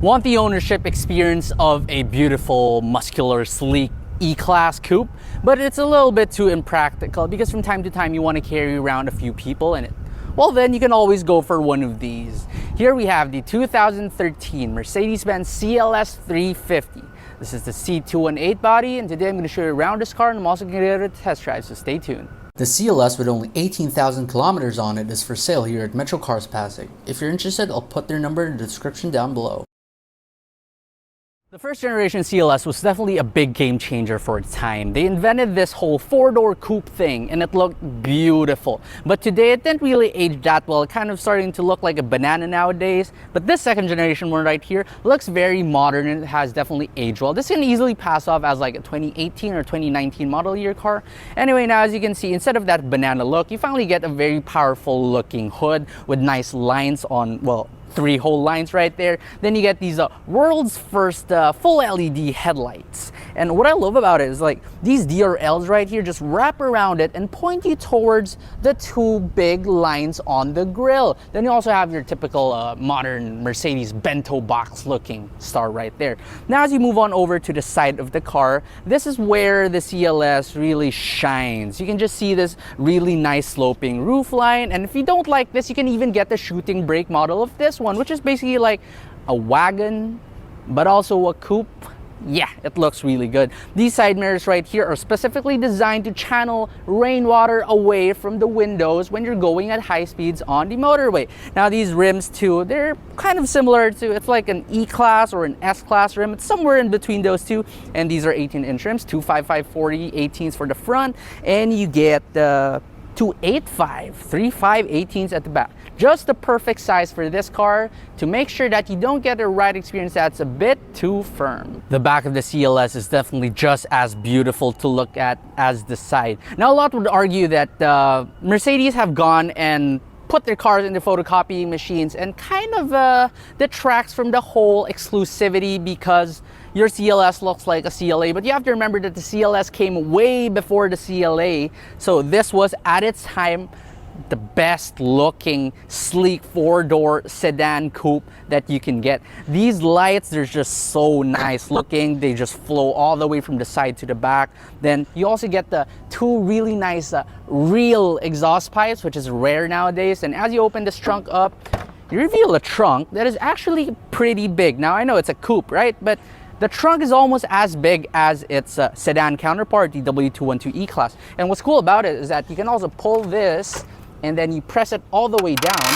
Want the ownership experience of a beautiful, muscular, sleek E-Class coupe, but it's a little bit too impractical because from time to time you want to carry around a few people in it? Well, then you can always go for one of these. Here we have the 2013 Mercedes Benz CLS350. This is the C218 body, and today I'm going to show you around this car, and I'm also going to give it a test drive, so stay tuned. The CLS with only 18,000 kilometers on it is for sale here at Metro Cars Pasig. If you're interested, I'll put their number in the description down below. The first generation CLS was definitely a big game changer for its time. They invented this whole four-door coupe thing and it looked beautiful. But today it didn't really age that well, kind of starting to look like a banana nowadays. But this second generation one right here looks very modern and it has definitely aged well. This can easily pass off as like a 2018 or 2019 model year car. Anyway, now as you can see, instead of that banana look, you finally get a very powerful looking hood with nice lines on, well, 3 whole lines right there. Then you get these world's first full LED headlights. And what I love about it is like these DRLs right here just wrap around it and point you towards the 2 big lines on the grille. Then you also have your typical modern Mercedes bento box looking star right there. Now as you move on over to the side of the car, this is where the CLS really shines. You can just see this really nice sloping roof line, and if you don't like this, you can even get the shooting brake model of this one, which is basically like a wagon but also a coupe. Yeah, it looks really good. These side mirrors right here are specifically designed to channel rainwater away from the windows when you're going at high speeds on the motorway. Now these rims too, they're kind of similar to, it's like an E-Class or an S-Class rim. It's somewhere in between those two, and these are 18-inch rims, 255/40 18s for the front, and you get the 285/35 18s at the back. Just the perfect size for this car to make sure that you don't get a ride experience that's a bit too firm. The back of the CLS is definitely just as beautiful to look at as the side. Now a lot would argue that Mercedes have gone and put their cars into photocopying machines and kind of detracts from the whole exclusivity because your CLS looks like a CLA, but you have to remember that the CLS came way before the CLA, so this was at its time the best looking sleek 4-door sedan coupe that you can get. These lights, they're just so nice looking. They just flow all the way from the side to the back. Then you also get the 2 really nice real exhaust pipes, which is rare nowadays. And as you open this trunk up, you reveal a trunk that is actually pretty big. Now I know it's a coupe, right? But the trunk is almost as big as its sedan counterpart, the W212 E-Class. And what's cool about it is that you can also pull this and then you press it all the way down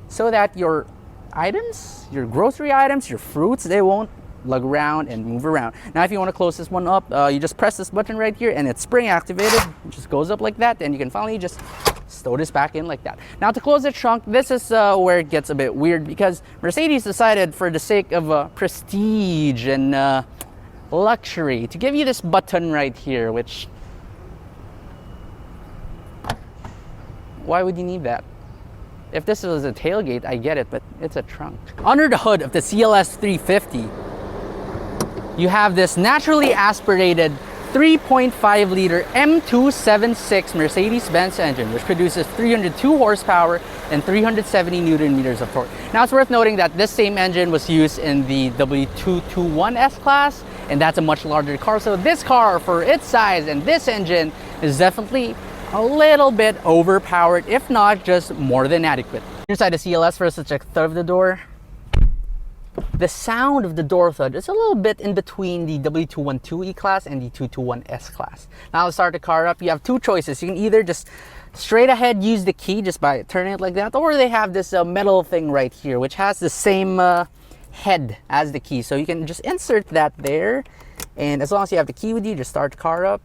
so that your items, your grocery items, your fruits, they won't lug around and move around. Now if you want to close this one up, you just press this button right here and it's spring activated. It just goes up like that, and you can finally just stow this back in like that. Now to close the trunk, this is where it gets a bit weird because Mercedes decided, for the sake of prestige and luxury, to give you this button right here, which, why would you need that? If this was a tailgate, I get it, but it's a trunk. Under the hood of the CLS350, you have this naturally aspirated 3.5 liter M276 Mercedes Benz engine, which produces 302 horsepower and 370 Newton meters of torque. Now it's worth noting that this same engine was used in the W221 S-Class, and that's a much larger car. So this car, for its size and this engine, is definitely a little bit overpowered, if not just more than adequate. Inside the CLS, first let's check the thud of the door. The sound of the door thud is a little bit in between the W212 E-Class and the 221 S-Class. Now to start the car up, you have 2 choices. You can either just straight ahead use the key just by turning it like that, or they have this metal thing right here which has the same head as the key. So you can just insert that there, and as long as you have the key with you, just start the car up.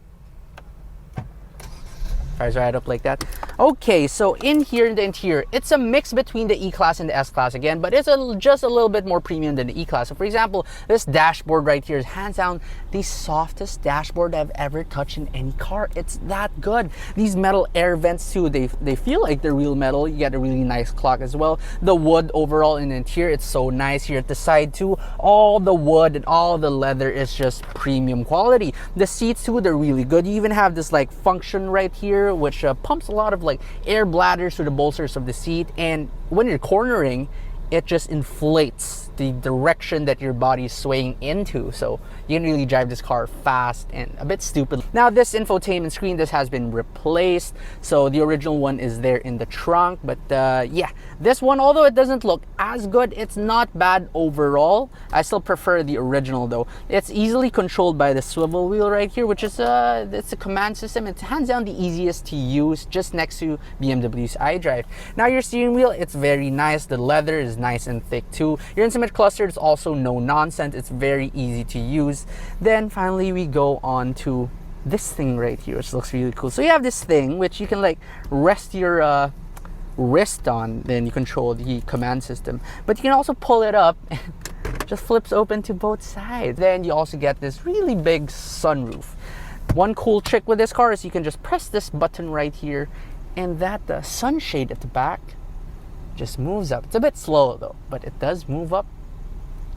Fires right up like that. Okay, so in here in the interior, it's a mix between the E-Class and the S-Class again, but it's just a little bit more premium than the E-Class. So for example, this dashboard right here is hands down the softest dashboard I've ever touched in any car. It's that good. These metal air vents too, they feel like they're real metal. You get a really nice clock as well. The wood overall in the interior, it's so nice. Here at the side too, all the wood and all the leather is just premium quality. The seats too, they're really good. You even have this like function right here which pumps a lot of like air bladders through the bolsters of the seat, and when you're cornering, it just inflates the direction that your body is swaying into. So you can really drive this car fast and a bit stupid. Now this infotainment screen, this has been replaced. So the original one is there in the trunk. But yeah, this one, although it doesn't look as good, it's not bad overall. I still prefer the original though. It's easily controlled by the swivel wheel right here, which is it's a command system. It's hands down the easiest to use, just next to BMW's iDrive. Now your steering wheel, it's very nice. The leather is nice and thick too. Your instrument cluster is also no nonsense. It's very easy to use. Then finally we go on to this thing right here, which looks really cool. So you have this thing which you can like rest your wrist on, then you control the command system. But you can also pull it up and just flips open to both sides. Then you also get this really big sunroof. One cool trick with this car is you can just press this button right here, and that sunshade at the back just moves up. It's a bit slow though, but it does move up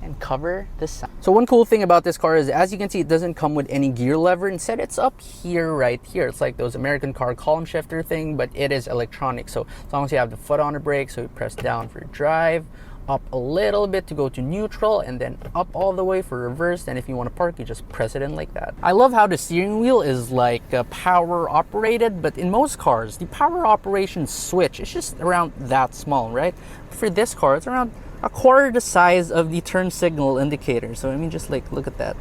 and cover the sun. So one cool thing about this car is, as you can see, it doesn't come with any gear lever. Instead, it's up here, right here. It's like those American car column shifter thing, but it is electronic. So as long as you have the foot on the brake, so you press down for drive, up a little bit to go to neutral, and then up all the way for reverse. And if you want to park, you just press it in like that. I love how the steering wheel is like power operated, but in most cars, the power operation switch is just around that small, right? For this car, it's around a quarter the size of the turn signal indicator. So I mean, just like look at that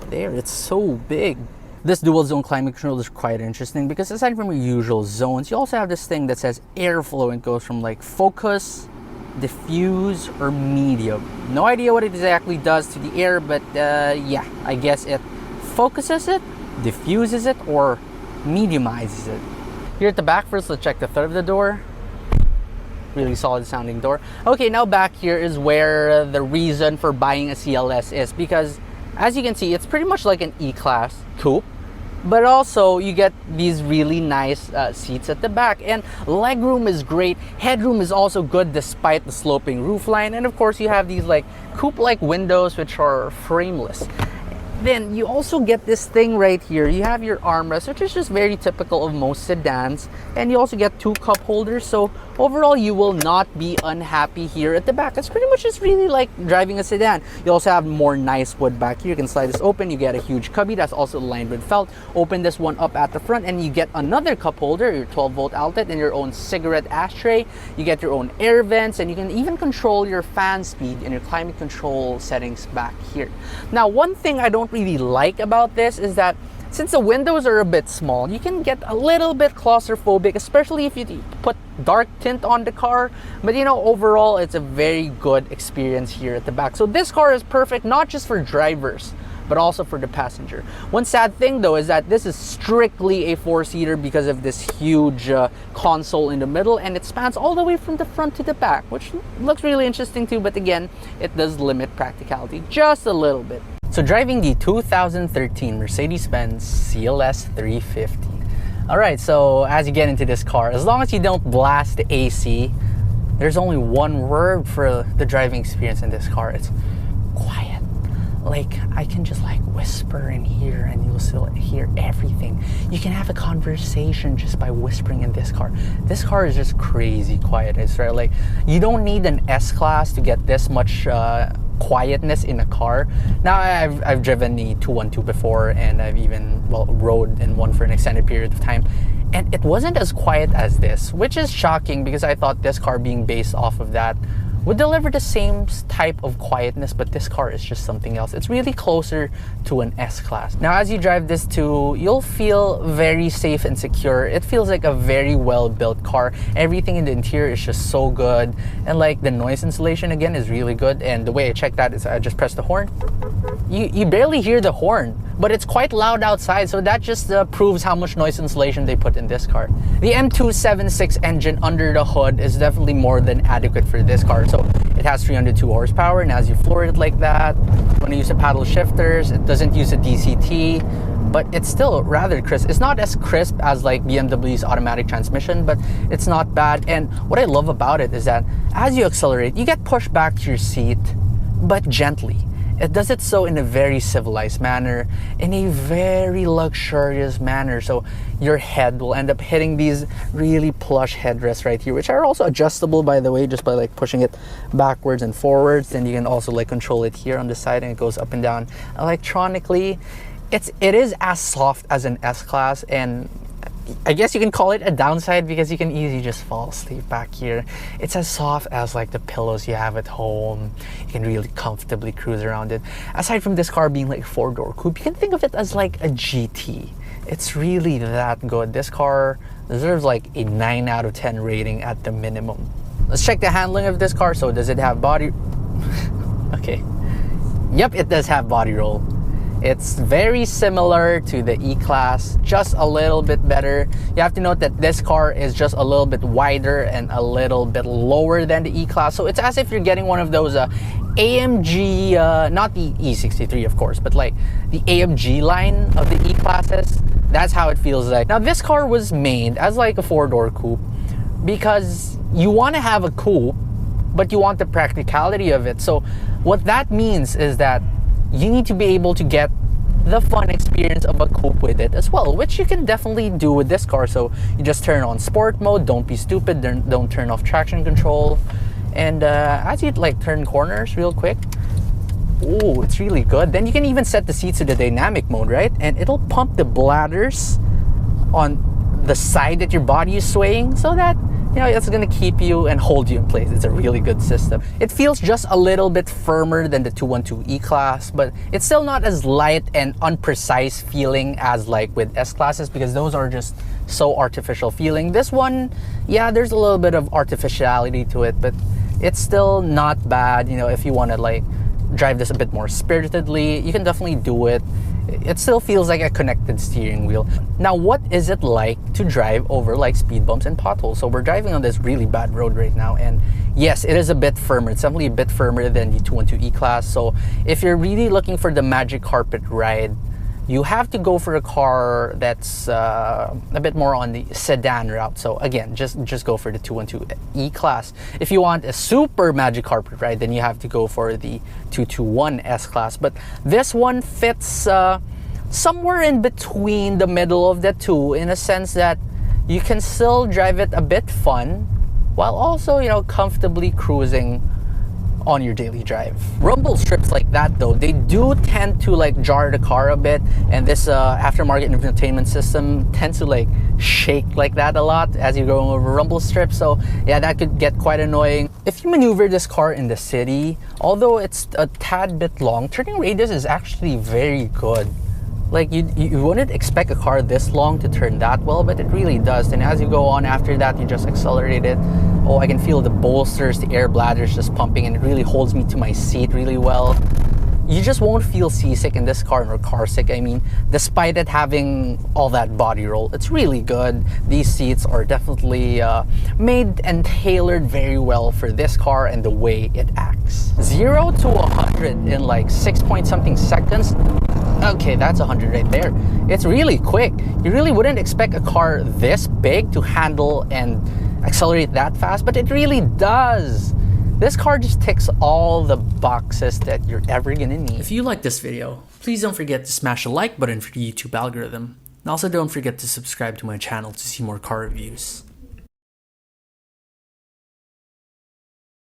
there, it's so big. This dual zone climate control is quite interesting because aside from your usual zones, you also have this thing that says airflow, and goes from like focus, diffuse, or medium. No idea what it exactly does to the air, but yeah, I guess it focuses it, diffuses it, or mediumizes it. Here at the back, first let's check the third of the door. Really solid sounding door. Okay, now back here is where the reason for buying a CLS is, because as you can see, it's pretty much like an E-Class coupe, but also you get these really nice seats at the back, and legroom is great. Headroom is also good despite the sloping roofline, and of course you have these like coupe-like windows which are frameless. Then you also get this thing right here. You have your armrest, which is just very typical of most sedans, and you also get two cup holders. So overall, you will not be unhappy here at the back. It's pretty much just really like driving a sedan. You also have more nice wood back here. You can slide this open. You get a huge cubby that's also lined with felt. Open this one up at the front, and you get another cup holder, your 12-volt outlet, and your own cigarette ashtray. You get your own air vents, and you can even control your fan speed and your climate control settings back here. Now, one thing I don't really like about this is that since the windows are a bit small, you can get a little bit claustrophobic, especially if you put dark tint on the car. But you know, overall, it's a very good experience here at the back. So this car is perfect not just for drivers, but also for the passenger. One sad thing though is that this is strictly a four-seater because of this huge console in the middle, and it spans all the way from the front to the back, which looks really interesting too, but again, it does limit practicality just a little bit. So driving the 2013 Mercedes Benz CLS350. Alright, so as you get into this car, as long as you don't blast the AC, there's only one word for the driving experience in this car. It's quiet. Like, I can just like whisper in here and you'll still hear everything. You can have a conversation just by whispering in this car. This car is just crazy quiet. It's right, like, you don't need an S-Class to get this much quietness in a car. Now I've driven the 212 before, and I've even rode in one for an extended period of time, and it wasn't as quiet as this, which is shocking because I thought this car being based off of that would deliver the same type of quietness, but this car is just something else. It's really closer to an S-Class. Now, as you drive this too, you'll feel very safe and secure. It feels like a very well-built car. Everything in the interior is just so good, and like the noise insulation again is really good. And the way I check that is I just press the horn. You barely hear the horn, but it's quite loud outside, so that just proves how much noise insulation they put in this car. The M276 engine under the hood is definitely more than adequate for this car. So it has 302 horsepower, and as you floor it like that, when you use the paddle shifters, it doesn't use a DCT, but it's still rather crisp. It's not as crisp as like BMW's automatic transmission, but it's not bad. And what I love about it is that as you accelerate, you get pushed back to your seat, but gently. it does it so in a very civilized manner, in a very luxurious manner. So your head will end up hitting these really plush headrests right here, which are also adjustable, by the way, just by like pushing it backwards and forwards. Then you can also like control it here on the side, and it goes up and down electronically. It is as soft as an S-Class, and I guess you can call it a downside because you can easily just fall asleep back here. It's as soft as like the pillows you have at home. You can really comfortably cruise around it. Aside from this car being like a 4-door coupe, you can think of it as like a GT. It's really that good. This car deserves like a 9 out of 10 rating at the minimum. Let's check the handling of this car. So does it have body... Okay. Yep, it does have body roll. It's very similar to the E-Class, just a little bit better. You have to note that this car is just a little bit wider and a little bit lower than the E-Class. So it's as if you're getting one of those AMG, not the E63 of course, but like the AMG line of the E-Classes. That's how it feels like. Now this car was made as like a 4-door coupe because you want to have a coupe, but you want the practicality of it. So what that means is that you need to be able to get the fun experience of a coupe with it as well, which you can definitely do with this car. So you just turn on sport mode, don't be stupid, don't turn off traction control, and as you like turn corners real quick, oh, it's really good. Then you can even set the seats to the dynamic mode, right? And it'll pump the bladders on the side that your body is swaying, so that you know, it's gonna keep you and hold you in place. It's a really good system. It feels just a little bit firmer than the 212 E-Class, but it's still not as light and unprecise feeling as like with S-Classes, because those are just so artificial feeling. This one, yeah, there's a little bit of artificiality to it, but it's still not bad. You know, if you wanna like drive this a bit more spiritedly, you can definitely do it. It still feels like a connected steering wheel. Now, what is it like to drive over like speed bumps and potholes? So we're driving on this really bad road right now, and yes, it is a bit firmer. It's definitely a bit firmer than the 212 E-Class. So if you're really looking for the magic carpet ride, you have to go for a car that's a bit more on the sedan route. So again, just go for the 212 E-Class. If you want a super magic carpet ride, then you have to go for the 221 S-Class. But this one fits somewhere in between the middle of the two, in a sense that you can still drive it a bit fun while also, you know, comfortably cruising on your daily drive. Rumble strips like that though, they do tend to like jar the car a bit, and this aftermarket infotainment system tends to like shake like that a lot as you're going over rumble strips. So yeah, that could get quite annoying. If you maneuver this car in the city, although it's a tad bit long, turning radius is actually very good. Like you wouldn't expect a car this long to turn that well, but it really does. And as you go on after that, you just accelerate it. Oh, I can feel the bolsters, the air bladders just pumping, and it really holds me to my seat really well. You just won't feel seasick in this car, or car sick, I mean, despite it having all that body roll. It's really good. These seats are definitely made and tailored very well for this car and the way it acts. 0 to 100 in like 6 point something seconds. Okay, that's 100 right there. It's really quick. You really wouldn't expect a car this big to handle and accelerate that fast, but it really does. This car just ticks all the boxes that you're ever gonna need. If you like this video, please don't forget to smash the like button for the YouTube algorithm. And also don't forget to subscribe to my channel to see more car reviews.